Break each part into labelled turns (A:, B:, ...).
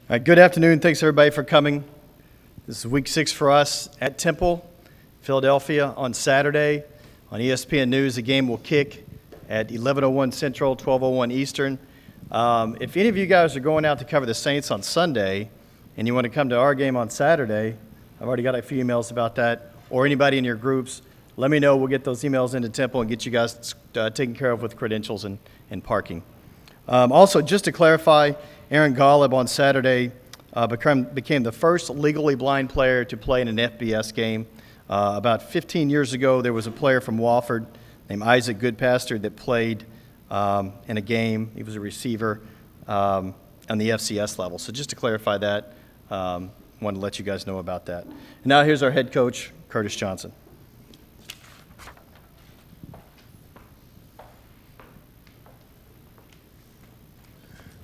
A: All right, good afternoon. Thanks, everybody, for coming. This is week 6 for us at Temple, Philadelphia on Saturday. On ESPN News, the game will kick at 11:01 Central, 12:01 Eastern. If any of you guys are going out to cover the Saints on Sunday and you want to come to our game on Saturday, I've already got a few emails about that, or anybody in your groups, let me know. We'll get those emails into Temple and get you guys taken care of with credentials and parking. Also, just to clarify, Aaron Golub on Saturday became the first legally blind player to play in an FBS game. About 15 years ago, there was a player from Wofford named Isaac Goodpaster that played in a game. He was a receiver on the FCS level. So just to clarify that, wanted to let you guys know about that. And now here's our head coach, Curtis Johnson.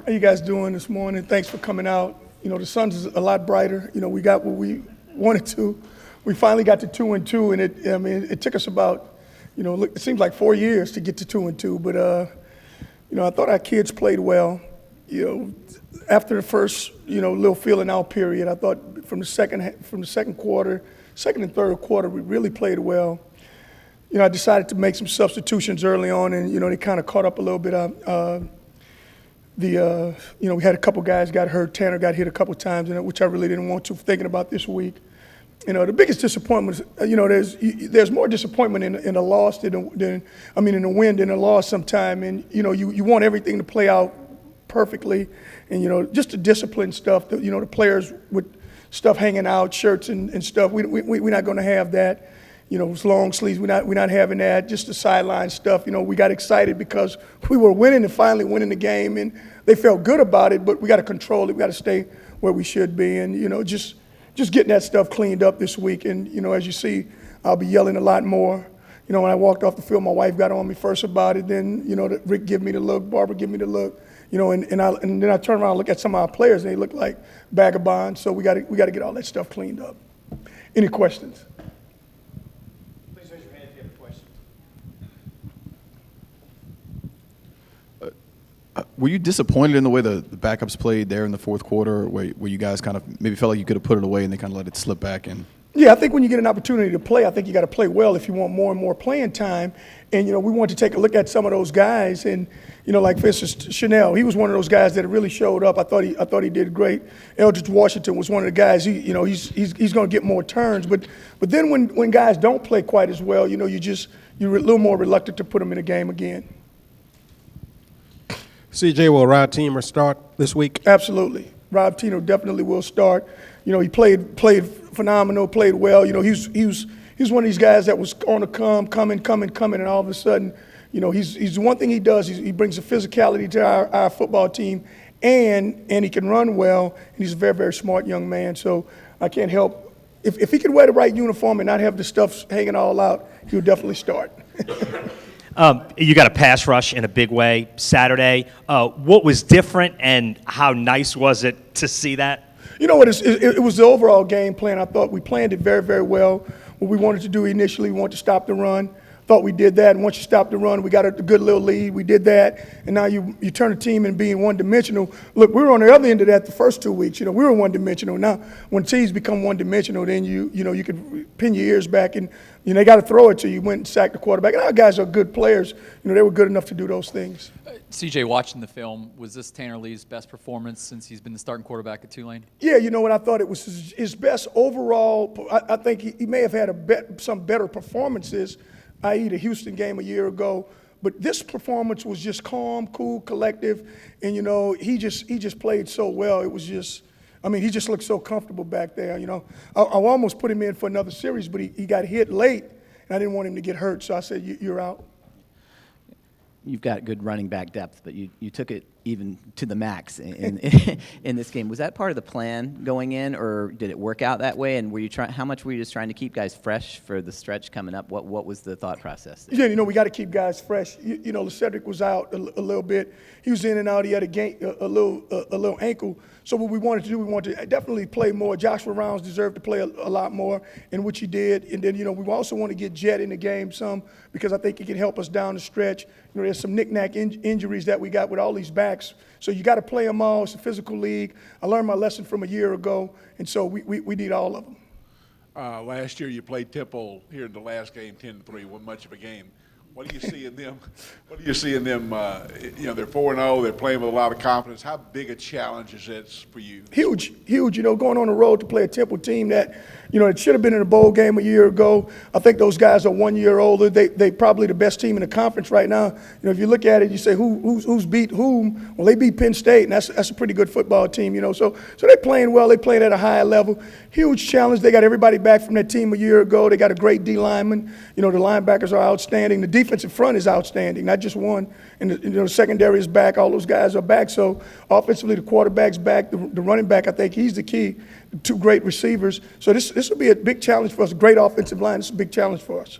B: How you guys doing this morning? Thanks for coming out. You know, the sun's a lot brighter. You know, we got what we wanted to. We finally got to 2-2, and it took us about, it seems like 4 years to get to 2-2. But I thought our kids played well. After the first, little feeling out period, I thought from the second and third quarter, we really played well. I decided to make some substitutions early on, and they kind of caught up a little bit. We had a couple guys got hurt. Tanner got hit a couple times, which I really didn't want to. Thinking about this week, the biggest disappointment is, there's more disappointment in a loss in the win than a loss sometime. And you want everything to play out perfectly, and just the discipline stuff. The players with stuff hanging out, shirts and stuff. We're not going to have that. Long sleeves. We're not having that. Just the sideline stuff. We got excited because we were winning and finally winning the game, and they felt good about it. But we got to control it. We got to stay where we should be, and just getting that stuff cleaned up this week. And as you see, I'll be yelling a lot more. When I walked off the field, my wife got on me first about it. Then Rick give me the look, Barbara give me the look. And then I turn around and look at some of our players, and they look like vagabonds. So we got to get all that stuff cleaned up. Any questions?
C: Were you disappointed in the way the backups played there in the fourth quarter, where you guys kind of maybe felt like you could have put it away and they kind of let it slip back in?
B: Yeah, I think when you get an opportunity to play, I think you got to play well if you want more and more playing time. And, we want to take a look at some of those guys. And, like, for instance, Chanel, he was one of those guys that really showed up. I thought he did great. Eldridge Washington was one of the guys, he's going to get more turns. But then when guys don't play quite as well, you're a little more reluctant to put them in a game again.
D: CJ, will Rod Teamer start this week?
B: Absolutely. Rob Tino definitely will start. He played phenomenal, played well. He's one of these guys that was on the coming, and all of a sudden, he's one thing he does. He brings a physicality to our football team, and he can run well, and he's a very, very smart young man. So I can't help. If he could wear the right uniform and not have the stuff hanging all out, he would definitely start.
E: You got a pass rush in a big way Saturday. What was different, and how nice was it to see that?
B: It was the overall game plan. I thought we planned it very, very well. What we wanted to do initially, we wanted to stop the run. Thought we did that, and once you stop the run, we got a good little lead. We did that, and now you turn a team in being one-dimensional. Look, we were on the other end of that the first 2 weeks. We were one-dimensional. Now, when teams become one-dimensional, then you could pin your ears back, and they got to throw it to you. Went and sacked the quarterback. And our guys are good players. They were good enough to do those things.
F: CJ, watching the film, was this Tanner Lee's best performance since he's been the starting quarterback at Tulane?
B: Yeah, what I thought it was his best overall. I think he may have had some better performances, i.e. the Houston game a year ago. But this performance was just calm, cool, collective, and he just played so well. It was just, he just looked so comfortable back there. I almost put him in for another series, but he got hit late, and I didn't want him to get hurt, so I said, "You're out."
G: You've got good running back depth, but you took it even to the max in this game. Was that part of the plan going in, or did it work out that way? And how much were you just trying to keep guys fresh for the stretch coming up? What was the thought process there?
B: Yeah, we got to keep guys fresh. Cedric was out a little bit. He was in and out. He had a little ankle. So what we wanted to do, we wanted to definitely play more. Joshua Rounds deserved to play a lot more, in which he did. And then, we also want to get Jet in the game some, because I think he can help us down the stretch. There's some knick-knack injuries that we got with all these backs. quarterbacks. So you got to play them all. It's a physical league. I learned my lesson from a year ago, and so we need all of them.
H: Last year you played Temple here in the last game, 10-3, wasn't much of a game. What do you see in them? What do you see in them? They're 4-0. They're playing with a lot of confidence. How big a challenge is that for you?
B: Huge. Going on the road to play a Temple team that, it should have been in a bowl game a year ago. I think those guys are 1 year older. They probably the best team in the conference right now. If you look at it, you say who's beat whom? Well, they beat Penn State, and that's a pretty good football team. So they're playing well. They're playing at a high level. Huge challenge. They got everybody back from that team a year ago. They got a great D lineman. The linebackers are outstanding. The defensive front is outstanding. Not just one. And the secondary is back. All those guys are back. So offensively, the quarterback's back. The running back, I think he's the key. Two great receivers. So this will be a big challenge for us. Great offensive line. This is a big challenge for us.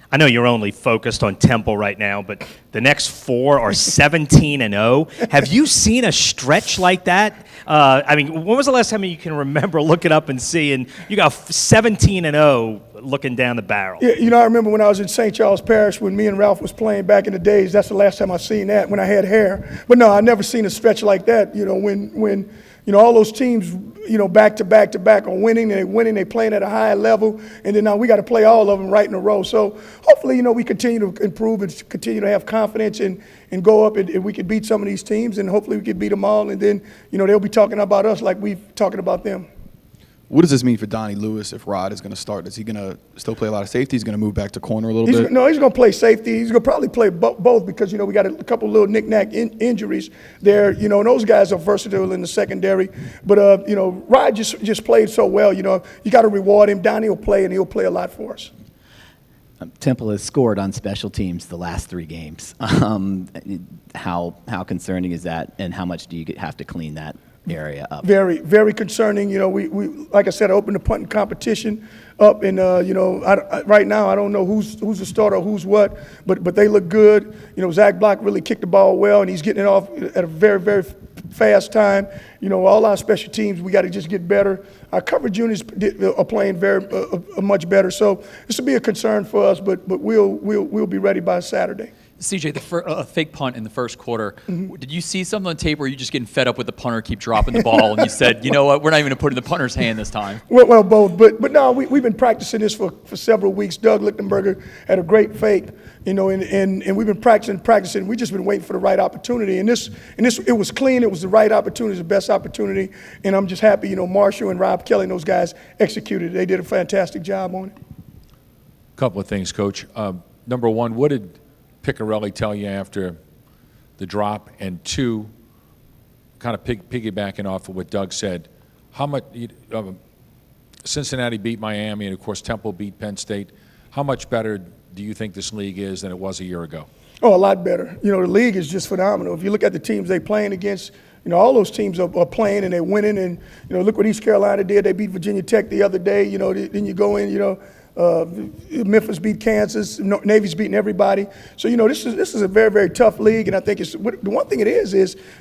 E: I know you're only focused on Temple right now, but the next 4 are 17-0. Have you seen a stretch like that? When was the last time you can remember looking up and seeing you got 17-0 looking down the barrel?
B: Yeah, I remember when I was in St. Charles Parish when me and Ralph was playing back in the days. That's the last time I seen that when I had hair. But no, I never seen a stretch like that. When all those teams, back to back to back are winning, they're playing at a high level, and then now we got to play all of them right in a row. So hopefully, we continue to improve and continue to have confidence and go up and we can beat some of these teams, and hopefully we can beat them all, and then, they'll be talking about us like we've talking about them.
C: What does this mean for Donnie Lewis if Rod is going to start? Is he going to still play a lot of safety? He's going to move back to corner a little bit?
B: No, he's going to play safety. He's going to probably play both because, we got a couple little knick-knack injuries there. And those guys are versatile in the secondary. But, Rod just played so well. You got to reward him. Donnie will play, and he'll play a lot for us.
G: Temple has scored on special teams the last 3 games. How concerning is that, and how much do you have to clean that area up?
B: Very, very concerning. We like I said, I opened the punting competition up, and right now I don't know who's the starter, who's what, but they look good. Zach Block really kicked the ball well, and he's getting it off at a very, very fast time. All our special teams, we got to just get better. Our coverage units are playing very much better. So this will be a concern for us, but we'll be ready by Saturday.
F: CJ, the fake punt in the first quarter, did you see something on tape where you just getting fed up with the punter keep dropping the ball and you said, you know what, we're not even going to put it in the punter's hand this time?
B: Well, both. But no, we've been practicing this for several weeks. Doug Lichtenberger had a great fake, and we've been practicing. We've just been waiting for the right opportunity. And this, it was clean. It was the right opportunity, the best opportunity. And I'm just happy, Marshall and Rob Kelly and those guys executed. They did a fantastic job on it.
I: Couple of things, Coach. Number one, what did Piccarelli tell you after the drop? And 2, kind of piggybacking off of what Doug said, how much Cincinnati beat Miami, and of course Temple beat Penn State. How much better do you think this league is than it was a year ago?
B: Oh, a lot better. The league is just phenomenal. If you look at the teams they're playing against, all those teams are playing and they're winning. And look what East Carolina did. They beat Virginia Tech the other day. Then you go in. Memphis beat Kansas. Navy's beating everybody. So this is a very, very tough league, and I think the one thing it is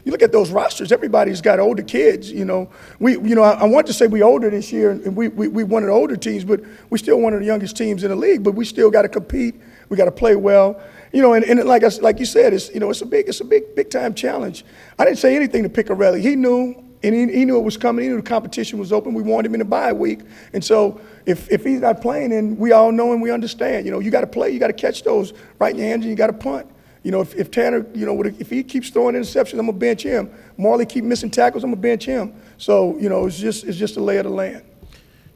B: you look at those rosters. Everybody's got older kids. I want to say we older this year, and we one of the older teams, but we still one of the youngest teams in the league. But we still got to compete. We got to play well. And like you said, it's a big time challenge. I didn't say anything to Piccarelli. He knew. And he knew it was coming. He knew the competition was open. We wanted him in the bye week. And so if he's not playing, then we all know and we understand. You got to play. You got to catch those right in your hands, and you got to punt. If Tanner, if he keeps throwing interceptions, I'm going to bench him. Marley keep missing tackles, I'm going to bench him. So, it's just a lay of the land.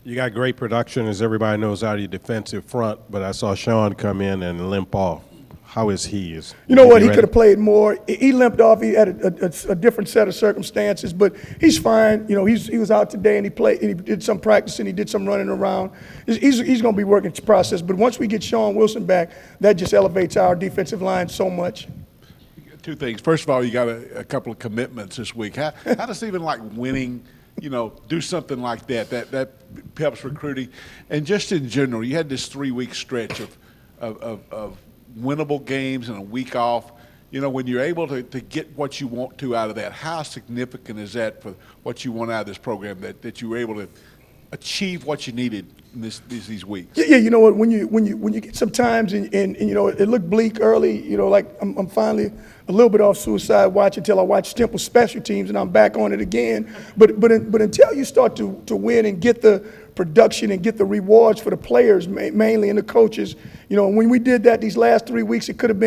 D: You got great production, as everybody knows, out of your defensive front, but I saw Sean come in and limp off. How is he?
B: You know what? He could have played more. He limped off. He had a different set of circumstances, but he's fine. He was out today and he played. And he did some practicing. He did some running around. He's going to be working the process. But once we get Sean Wilson back, that just elevates our defensive line so much.
H: 2 things. First of all, you got a couple of commitments this week. How does even like winning, do something like that helps recruiting, and just in general, you had this 3-week stretch of winnable games and a week off. When you're able to get what you want to out of that, how significant is that for what you want out of this program, that you were able to achieve what you needed in these weeks?
B: Yeah, you know what? When you get some times and you know it looked bleak early. You know, like I'm finally a little bit off suicide watch until I watch Temple special teams and I'm back on it again. But until you start to win and get the production and get the rewards for the players mainly and the coaches, you know, when we did that these last 3 weeks, it could have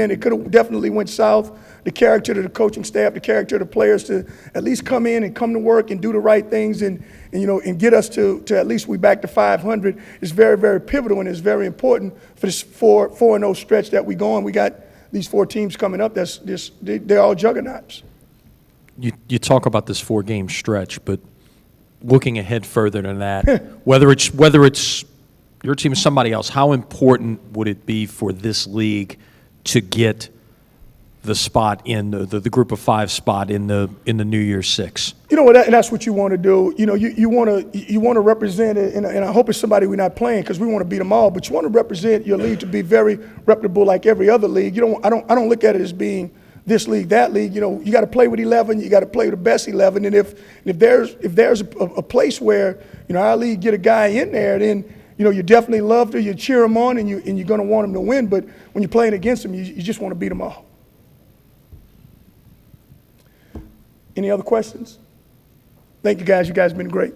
B: definitely went south. The character of the coaching staff, the character of the players to at least come in and come to work and do the right things and you know, and get us to at least we back to 500 is very, very pivotal and is very important for this 4-0 stretch that we go on. We got these 4 teams coming up. They're all juggernauts.
J: You talk about this 4-game stretch, but looking ahead further than that, whether it's your team or somebody else, how important would it be for this league to get the spot in the group of 5 spot in the New Year's Six?
B: You know what? And that's what you want to do. You know, you want to represent it, and I hope it's somebody we're not playing because we want to beat them all. But you want to represent your league to be very reputable, like every other league. I don't look at it as being this league, that league. You know, you got to play with 11. You got to play with the best 11. And if there's a place where you know our league get a guy in there, then you know you definitely love to. You cheer him on, and you're going to want him to win. But when you're playing against him, you just want to beat them all. Any other questions? Thank you, guys. You guys have been great.